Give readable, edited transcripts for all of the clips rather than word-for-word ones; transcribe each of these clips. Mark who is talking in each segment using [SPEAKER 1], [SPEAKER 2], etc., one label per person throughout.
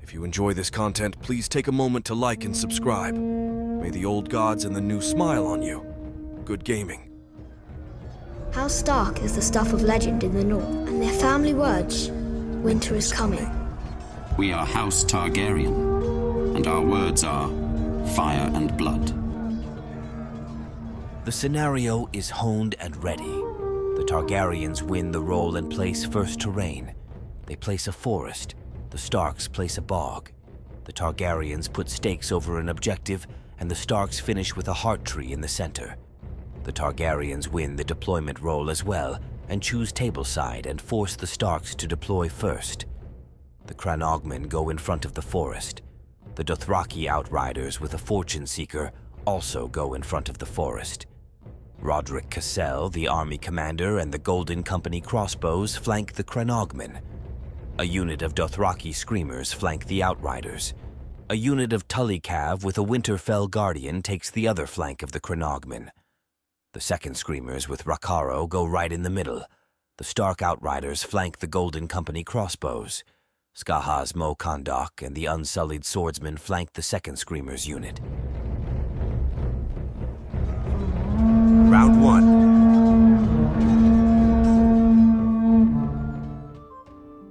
[SPEAKER 1] If you enjoy this content, please take a moment to like and subscribe. May the old gods and the new smile on you. Good gaming.
[SPEAKER 2] House Stark is the stuff of legend in the north, and their family words, winter is coming.
[SPEAKER 3] We are House Targaryen, and our words are fire and blood.
[SPEAKER 4] The scenario is honed and ready. The Targaryens win the role and place first terrain. They place a forest. The Starks place a bog. The Targaryens put stakes over an objective, and the Starks finish with a heart tree in the center. The Targaryens win the deployment role as well, and choose tableside and force the Starks to deploy first. The Cranogmen go in front of the forest. The Dothraki Outriders with a Fortune Seeker also go in front of the forest. Rodrick Cassell, the army commander, and the Golden Company crossbows flank the Cranogmen. A unit of Dothraki Screamers flank the Outriders. A unit of Tullycav with a Winterfell Guardian takes the other flank of the Cranogmen. The second Screamers with Rakharo go right in the middle. The Stark Outriders flank the Golden Company crossbows. Skahaz Mo Kandoq and the Unsullied Swordsmen flank the second Screamers unit. Round 1.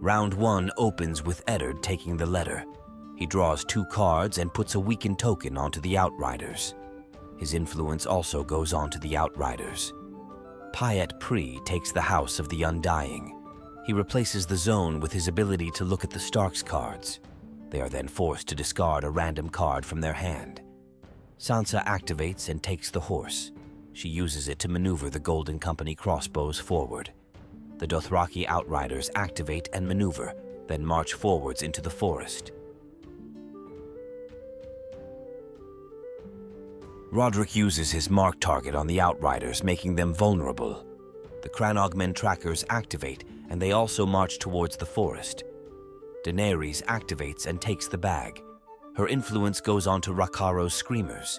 [SPEAKER 4] Round 1 opens with Eddard taking the letter. He draws 2 cards and puts a weakened token onto the Outriders. His influence also goes on to the Outriders. Pyet Pri takes the House of the Undying. He replaces the zone with his ability to look at the Starks cards. They are then forced to discard a random card from their hand. Sansa activates and takes the horse. She uses it to maneuver the Golden Company crossbows forward. The Dothraki Outriders activate and maneuver, then march forwards into the forest. Rodrick uses his mark target on the Outriders, making them vulnerable. The Cranogmen trackers activate, and they also march towards the forest. Daenerys activates and takes the bag. Her influence goes on to Rakharo's Screamers.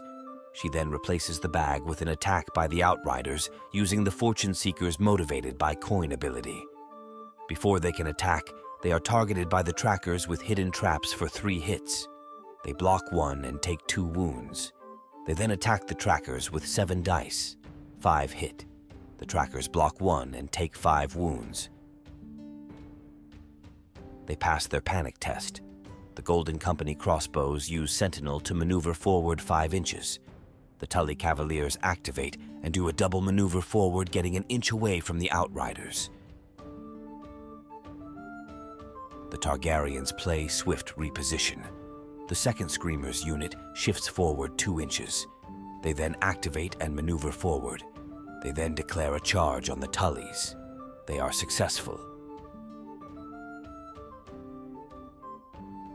[SPEAKER 4] She then replaces the bag with an attack by the Outriders using the Fortune Seekers motivated by coin ability. Before they can attack, they are targeted by the trackers with hidden traps for 3 hits. They block 1 and take 2 wounds. They then attack the trackers with 7 dice, 5 hit. The trackers block 1 and take 5 wounds. They pass their panic test. The Golden Company crossbows use Sentinel to maneuver forward 5 inches. The Tully Cavaliers activate and do a double maneuver forward, getting an inch away from the Outriders. The Targaryens play swift reposition. The second Screamers unit shifts forward 2 inches. They then activate and maneuver forward. They then declare a charge on the Tullys. They are successful.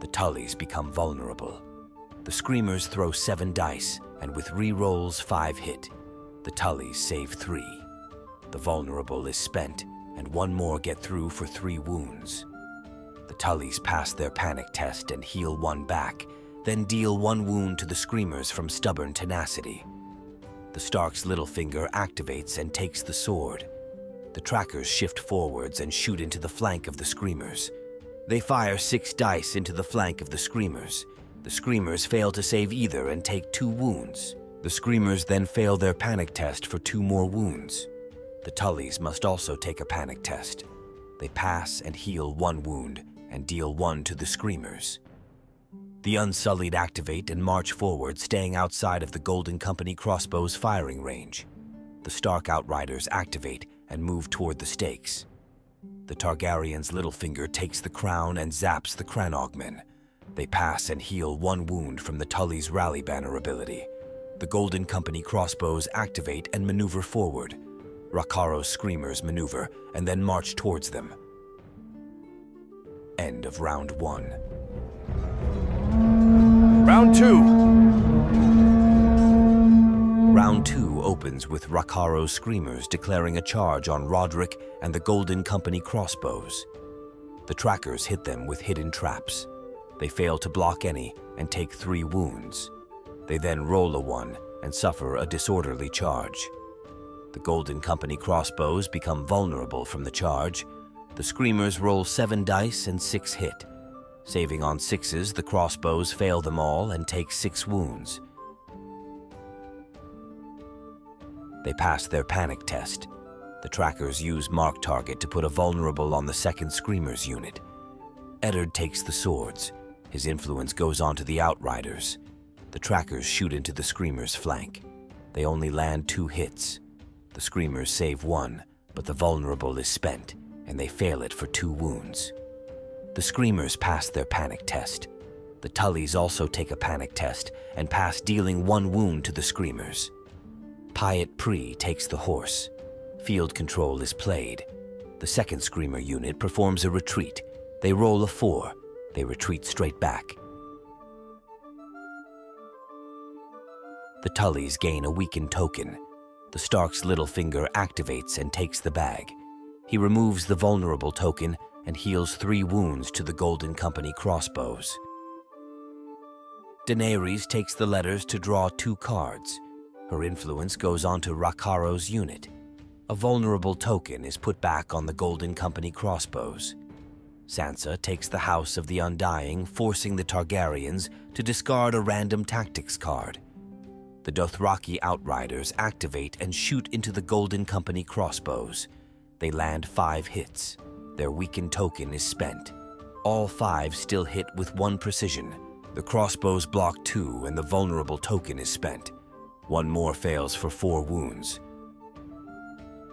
[SPEAKER 4] The Tullys become vulnerable. The Screamers throw 7 dice, and with re-rolls 5 hit. The Tullys save 3. The vulnerable is spent, and 1 more get through for 3 wounds. The Tullys pass their panic test and heal 1 back, then deal 1 wound to the Screamers from stubborn tenacity. The Stark's Littlefinger activates and takes the sword. The trackers shift forwards and shoot into the flank of the Screamers. They fire 6 dice into the flank of the Screamers. The Screamers fail to save either and take 2 wounds. The Screamers then fail their panic test for 2 more wounds. The Tullys must also take a panic test. They pass and heal 1 wound and deal 1 to the Screamers. The Unsullied activate and march forward, staying outside of the Golden Company crossbows firing range. The Stark Outriders activate and move toward the stakes. The Targaryens' Littlefinger takes the crown and zaps the Cranogmen. They pass and heal 1 wound from the Tully's Rally Banner ability. The Golden Company crossbows activate and maneuver forward. Rakharo's Screamers maneuver and then march towards them. End of round 1.
[SPEAKER 1] Round 2.
[SPEAKER 4] Round 2 opens with Rakharo's Screamers declaring a charge on Rodrick and the Golden Company crossbows. The trackers hit them with hidden traps. They fail to block any and take 3 wounds. They then roll a 1 and suffer a disorderly charge. The Golden Company crossbows become vulnerable from the charge. The Screamers roll 7 dice and 6 hit. Saving on 6s, the crossbows fail them all and take 6 wounds. They pass their panic test. The trackers use Mark Target to put a vulnerable on the 2nd Screamer's unit. Eddard takes the swords. His influence goes on to the Outriders. The trackers shoot into the Screamer's flank. They only land 2 hits. The Screamers save 1, but the vulnerable is spent, and they fail it for 2 wounds. The Screamers pass their panic test. The Tullys also take a panic test and pass, dealing 1 wound to the Screamers. Pyat Pri takes the horse. Field control is played. The 2nd Screamer unit performs a retreat. They roll a 4. They retreat straight back. The Tullys gain a weakened token. The Stark's little finger activates and takes the bag. He removes the vulnerable token and heals 3 wounds to the Golden Company crossbows. Daenerys takes the letters to draw 2 cards. Her influence goes on to Rakaro's unit. A vulnerable token is put back on the Golden Company crossbows. Sansa takes the House of the Undying, forcing the Targaryens to discard a random tactics card. The Dothraki Outriders activate and shoot into the Golden Company crossbows. They land 5 hits. Their weakened token is spent. All 5 still hit with 1 precision. The crossbows block 2 and the vulnerable token is spent. 1 more fails for 4 wounds.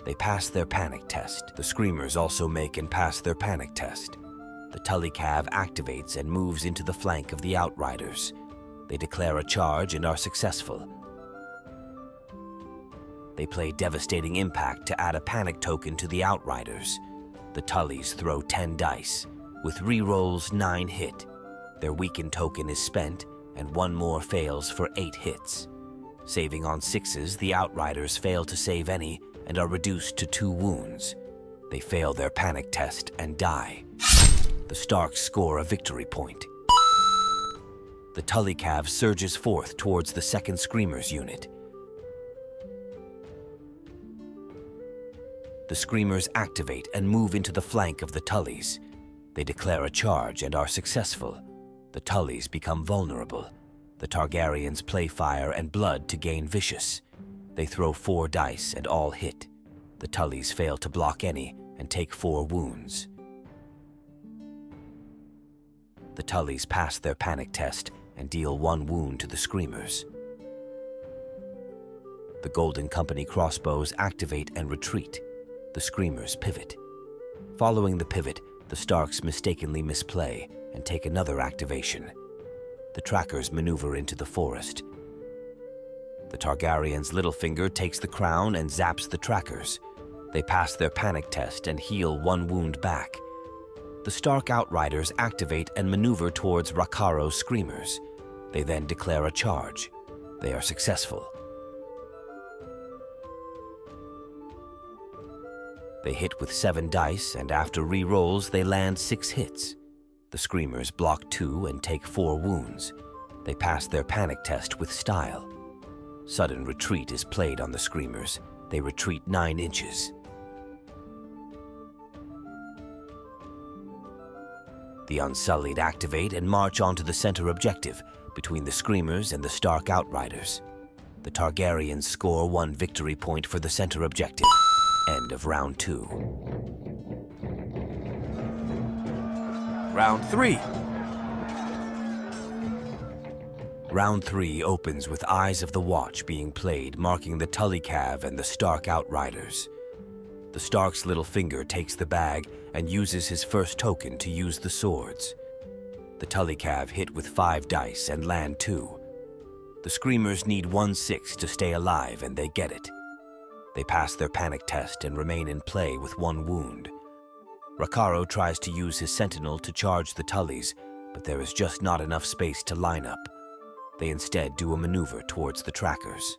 [SPEAKER 4] They pass their panic test. The Screamers also make and pass their panic test. The Tully Cav activates and moves into the flank of the Outriders. They declare a charge and are successful. They play Devastating Impact to add a panic token to the Outriders. The Tullys throw 10 dice. With rerolls, 9 hit. Their weakened token is spent, and 1 more fails for 8 hits. Saving on 6s, the Outriders fail to save any and are reduced to 2 wounds. They fail their panic test and die. The Starks score a victory point. The Tully Cav surges forth towards the 2nd Screamer's unit. The Screamers activate and move into the flank of the Tullys. They declare a charge and are successful. The Tullys become vulnerable. The Targaryens play fire and blood to gain vicious. They throw 4 dice and all hit. The Tullys fail to block any and take 4 wounds. The Tullys pass their panic test and deal 1 wound to the Screamers. The Golden Company crossbows activate and retreat. The Screamers pivot. Following the pivot, the Starks mistakenly misplay and take another activation. The trackers maneuver into the forest. The Targaryens' Littlefinger takes the crown and zaps the trackers. They pass their panic test and heal 1 wound back. The Stark Outriders activate and maneuver towards Rakaro's Screamers. They then declare a charge. They are successful. They hit with 7 dice, and after re-rolls, they land 6 hits. The Screamers block 2 and take 4 wounds. They pass their panic test with style. Sudden retreat is played on the Screamers. They retreat 9 inches. The Unsullied activate and march onto the center objective between the Screamers and the Stark Outriders. The Targaryens score 1 victory point for the center objective. End of round 2.
[SPEAKER 1] Round 3.
[SPEAKER 4] Round 3 opens with Eyes of the Watch being played, marking the Tully Cav and the Stark Outriders. The Stark's Littlefinger takes the bag and uses his first token to use the swords. The Tully Cav hit with 5 dice and land 2. The Screamers need 1/6 to stay alive, and they get it. They pass their panic test and remain in play with 1 wound. Rakaro tries to use his sentinel to charge the Tullys, but there is just not enough space to line up. They instead do a maneuver towards the trackers.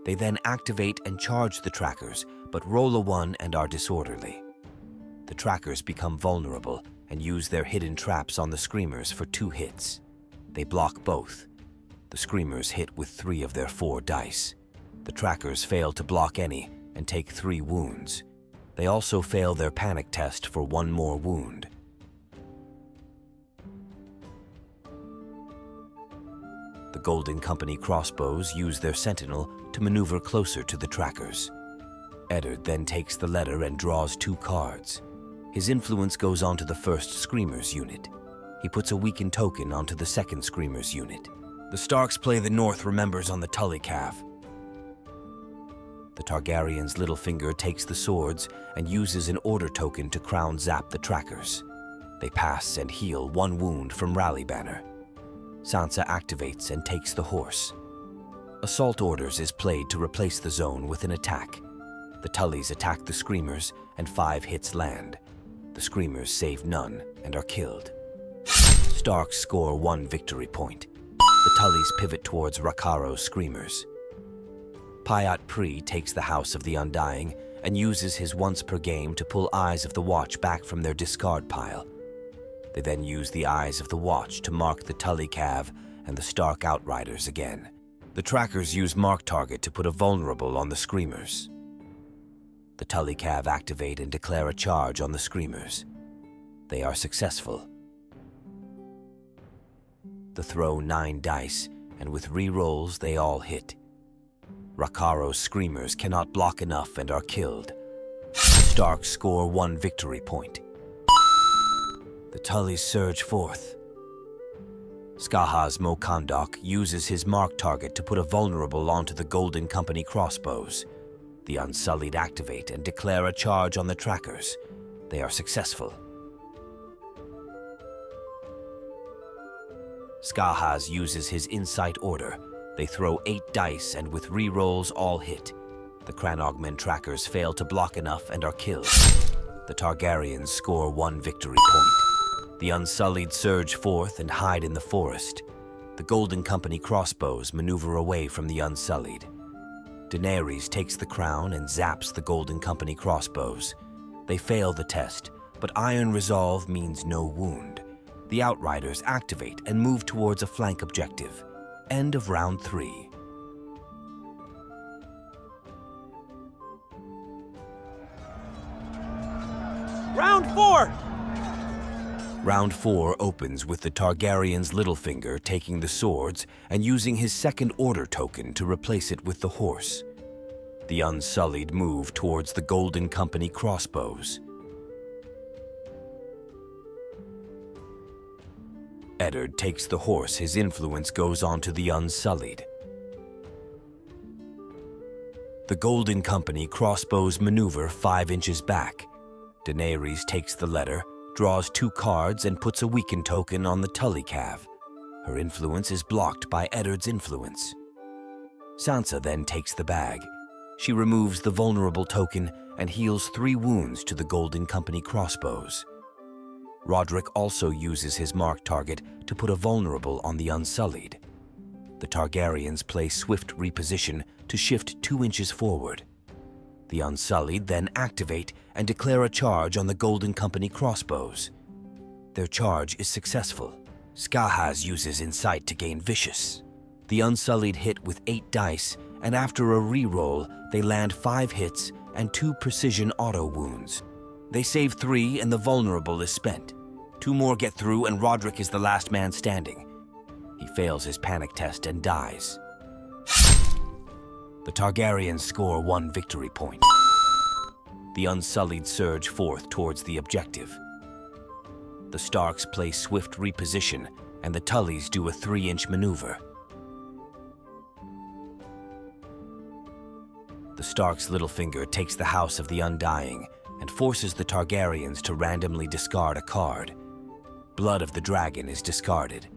[SPEAKER 4] They then activate and charge the trackers, but roll a 1 and are disorderly. The trackers become vulnerable and use their hidden traps on the Screamers for 2 hits. They block both. The Screamers hit with 3 of their 4 dice. The trackers fail to block any and take 3 wounds. They also fail their panic test for 1 more wound. The Golden Company crossbows use their sentinel to maneuver closer to the trackers. Eddard then takes the letter and draws 2 cards. His influence goes onto the first Screamer's unit. He puts a weakened token onto the second Screamer's unit. The Starks play the North Remembers on the Tully Cav. The Targaryens' Littlefinger takes the swords and uses an order token to crown zap the trackers. They pass and heal 1 wound from Rally Banner. Sansa activates and takes the horse. Assault Orders is played to replace the zone with an attack. The Tullys attack the Screamers and 5 hits land. The Screamers save none and are killed. Starks score 1 victory point. The Tullys pivot towards Rakaro's Screamers. Pyat Pri takes the House of the Undying and uses his once per game to pull Eyes of the Watch back from their discard pile. They then use the Eyes of the Watch to mark the Tully Cav and the Stark Outriders again. The trackers use Mark Target to put a vulnerable on the Screamers. The Tully Cav activate and declare a charge on the Screamers. They are successful. They throw 9 dice, and with re-rolls they all hit. Rakaro's Screamers cannot block enough and are killed. The Starks score 1 victory point. The Tullys surge forth. Skahaz Mo Kandoq uses his Mark Target to put a vulnerable onto the Golden Company crossbows. The Unsullied activate and declare a charge on the trackers. They are successful. Skahaz uses his Insight Order. They throw 8 dice and with re-rolls all hit. The Cranogmen trackers fail to block enough and are killed. The Targaryens score 1 victory point. The Unsullied surge forth and hide in the forest. The Golden Company crossbows maneuver away from the Unsullied. Daenerys takes the crown and zaps the Golden Company crossbows. They fail the test, but Iron Resolve means no wound. The Outriders activate and move towards a flank objective. End of round 3.
[SPEAKER 5] Round 4!
[SPEAKER 4] Round 4 opens with the Targaryens' Littlefinger taking the swords and using his second order token to replace it with the horse. The Unsullied move towards the Golden Company crossbows. Eddard takes the horse, his influence goes on to the Unsullied. The Golden Company crossbows maneuver 5 inches back. Daenerys takes the letter, draws 2 cards and puts a weakened token on the Tully Cav. Her influence is blocked by Eddard's influence. Sansa then takes the bag. She removes the vulnerable token and heals 3 wounds to the Golden Company crossbows. Rodrick also uses his Mark Target to put a vulnerable on the Unsullied. The Targaryens play Swift Reposition to shift 2 inches forward. The Unsullied then activate and declare a charge on the Golden Company crossbows. Their charge is successful. Skahaz uses Insight to gain Vicious. The Unsullied hit with 8 dice, and after a re-roll, they land 5 hits and 2 precision auto wounds. They save 3 and the vulnerable is spent. 2 more get through and Rodrick is the last man standing. He fails his panic test and dies. The Targaryens score 1 victory point. The Unsullied surge forth towards the objective. The Starks play Swift Reposition and the Tullys do a 3-inch maneuver. The Starks' Littlefinger takes the House of the Undying and forces the Targaryens to randomly discard a card. Blood of the Dragon is discarded.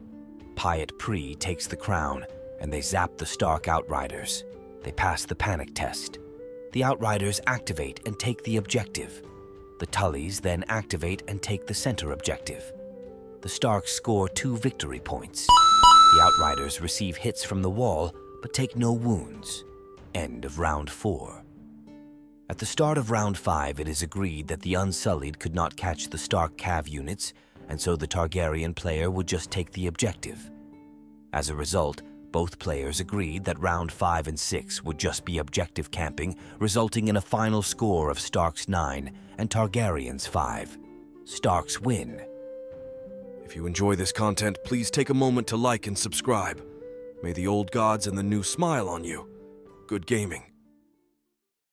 [SPEAKER 4] Pyat Pri takes the crown, and they zap the Stark Outriders. They pass the panic test. The Outriders activate and take the objective. The Tullys then activate and take the center objective. The Starks score 2 victory points. The Outriders receive hits from the wall, but take no wounds. End of round 4. At the start of round 5, it is agreed that the Unsullied could not catch the Stark Cav units, and so the Targaryen player would just take the objective. As a result, both players agreed that round 5 and 6 would just be objective camping, resulting in a final score of Starks 9 and Targaryens 5. Starks win.
[SPEAKER 1] If you enjoy this content, please take a moment to like and subscribe. May the old gods and the new smile on you. Good gaming.